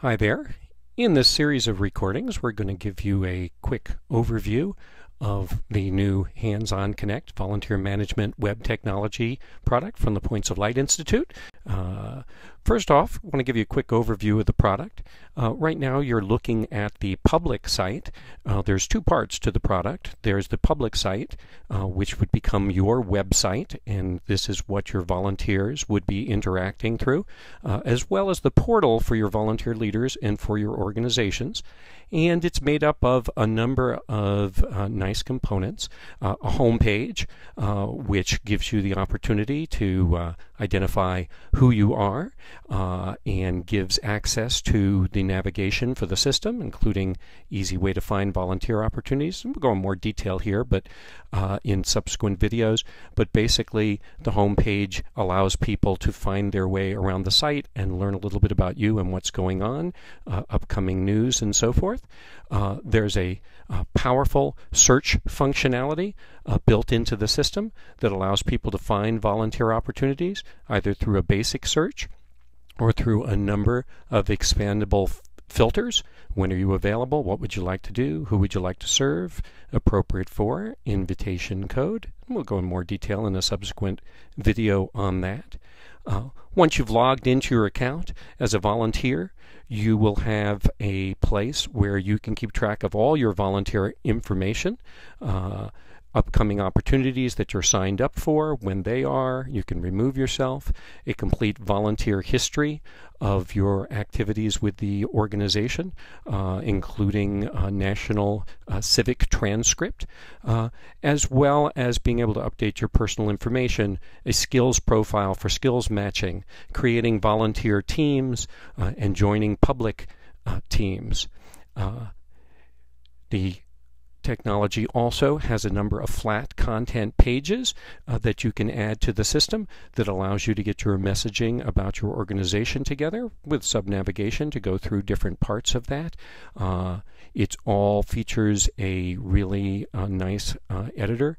Hi there. In this series of recordings, we're going to give you a quick overview of the new HandsOn Connect volunteer management web technology product from the Points of Light Institute. First off, I want to give you a quick overview of the product. Right now you're looking at the public site. There's two parts to the product. There's the public site, which would become your website, and this is what your volunteers would be interacting through, as well as the portal for your volunteer leaders and for your organizations. And it's made up of a number of nice components. A home page, which gives you the opportunity to identify who you are and gives access to the navigation for the system, including easy way to find volunteer opportunities. We'll go in more detail here, but in subsequent videos. But basically, the home page allows people to find their way around the site and learn a little bit about you and what's going on, upcoming news, and so forth. There's a powerful search functionality built into the system that allows people to find volunteer opportunities either through a basic search or through a number of expandable filters. When are you available? What would you like to do? Who would you like to serve? Appropriate for? Invitation code. We'll go in more detail in a subsequent video on that. Once you've logged into your account as a volunteer, you will have a place where you can keep track of all your volunteer information, upcoming opportunities that you're signed up for, when they are. You can remove yourself, a complete volunteer history of your activities with the organization, including national civic transcript, as well as being able to update your personal information, a skills profile for skills matching, creating volunteer teams, and joining public teams. The technology also has a number of flat content pages that you can add to the system that allows you to get your messaging about your organization together with sub-navigation to go through different parts of that. It all features a really nice editor.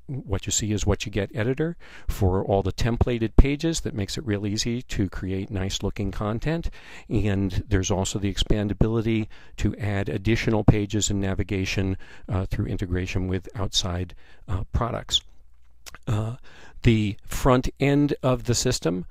What you see is what you get editor for all the templated pages that makes it real easy to create nice looking content. And there's also the expandability to add additional pages and navigation through integration with outside products. The front end of the system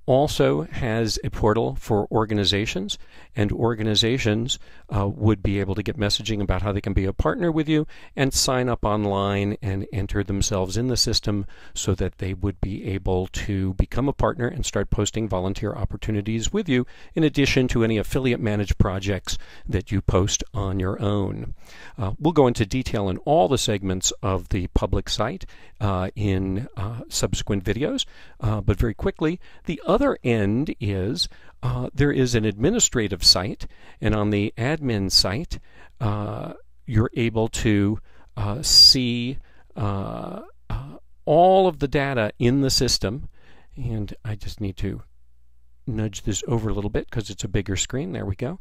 also has a portal for organizations, and organizations would be able to get messaging about how they can be a partner with you and sign up online and enter themselves in the system so that they would be able to become a partner and start posting volunteer opportunities with you, in addition to any affiliate managed projects that you post on your own. We'll go into detail in all the segments of the public site in subsequent videos, but very quickly, the other end is there is an administrative site, and on the admin site you're able to see all of the data in the system. And I just need to nudge this over a little bit because it's a bigger screen. There we go.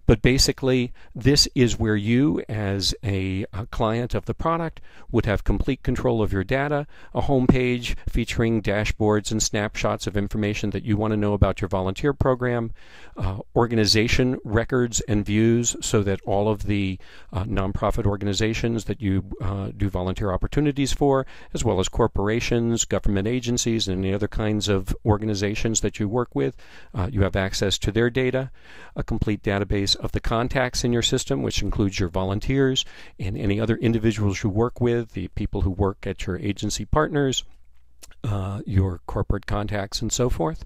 But basically, this is where you, as a client of the product, would have complete control of your data, a home page featuring dashboards and snapshots of information that you want to know about your volunteer program, organization records and views so that all of the nonprofit organizations that you do volunteer opportunities for, as well as corporations, government agencies, and any other kinds of organizations that you work with, you have access to their data, a complete database of the contacts in your system, which includes your volunteers and any other individuals you work with, the people who work at your agency partners, your corporate contacts, and so forth.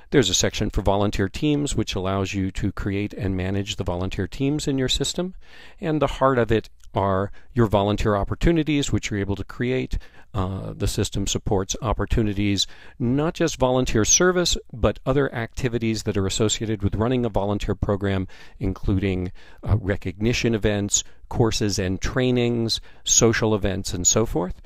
There's a section for volunteer teams, which allows you to create and manage the volunteer teams in your system. And the heart of it are your volunteer opportunities, which you're able to create. The system supports opportunities, not just volunteer service, but other activities that are associated with running a volunteer program, including recognition events, courses and trainings, social events, and so forth.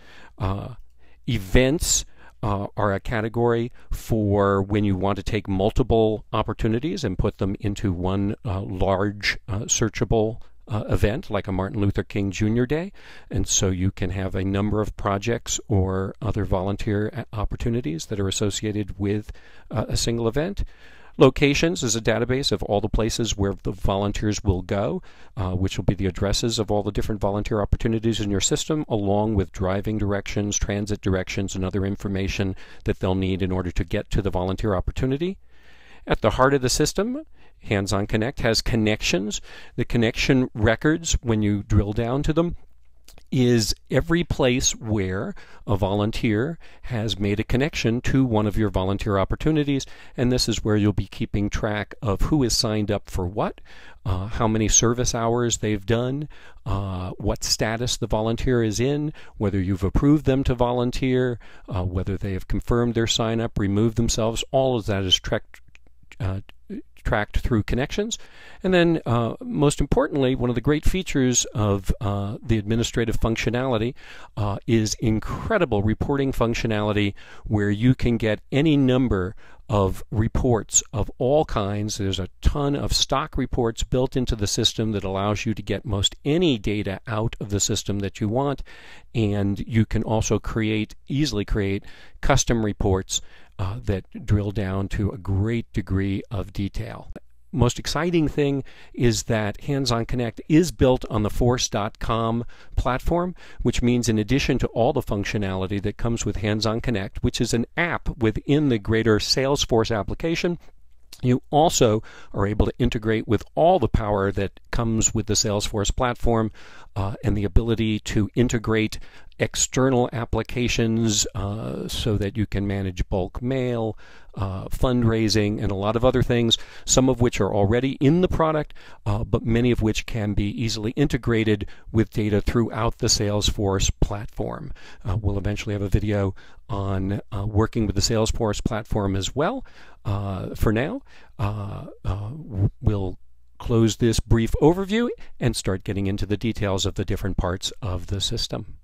Events are a category for when you want to take multiple opportunities and put them into one large searchable event, like a Martin Luther King Jr. Day. And so you can have a number of projects or other volunteer opportunities that are associated with a single event. Locations is a database of all the places where the volunteers will go, which will be the addresses of all the different volunteer opportunities in your system, along with driving directions, transit directions, and other information that they'll need in order to get to the volunteer opportunity. At the heart of the system, HandsOn Connect has connections. The connection records, when you drill down to them, is every place where a volunteer has made a connection to one of your volunteer opportunities, and this is where you'll be keeping track of who is signed up for what, how many service hours they've done, what status the volunteer is in, whether you've approved them to volunteer, whether they have confirmed their sign up, removed themselves. All of that is tracked through connections. And then most importantly, one of the great features of the administrative functionality is incredible reporting functionality, where you can get any number of reports of all kinds. There's a ton of stock reports built into the system that allows you to get most any data out of the system that you want, and you can also easily create custom reports that drill down to a great degree of detail. Most exciting thing is that HandsOn Connect is built on the Force.com platform, which means in addition to all the functionality that comes with HandsOn Connect, which is an app within the greater Salesforce application, you also are able to integrate with all the power that comes with the Salesforce platform, and the ability to integrate external applications so that you can manage bulk mail, fundraising, and a lot of other things, some of which are already in the product, but many of which can be easily integrated with data throughout the Salesforce platform. We'll eventually have a video on working with the Salesforce platform as well. For now, we'll close this brief overview and start getting into the details of the different parts of the system.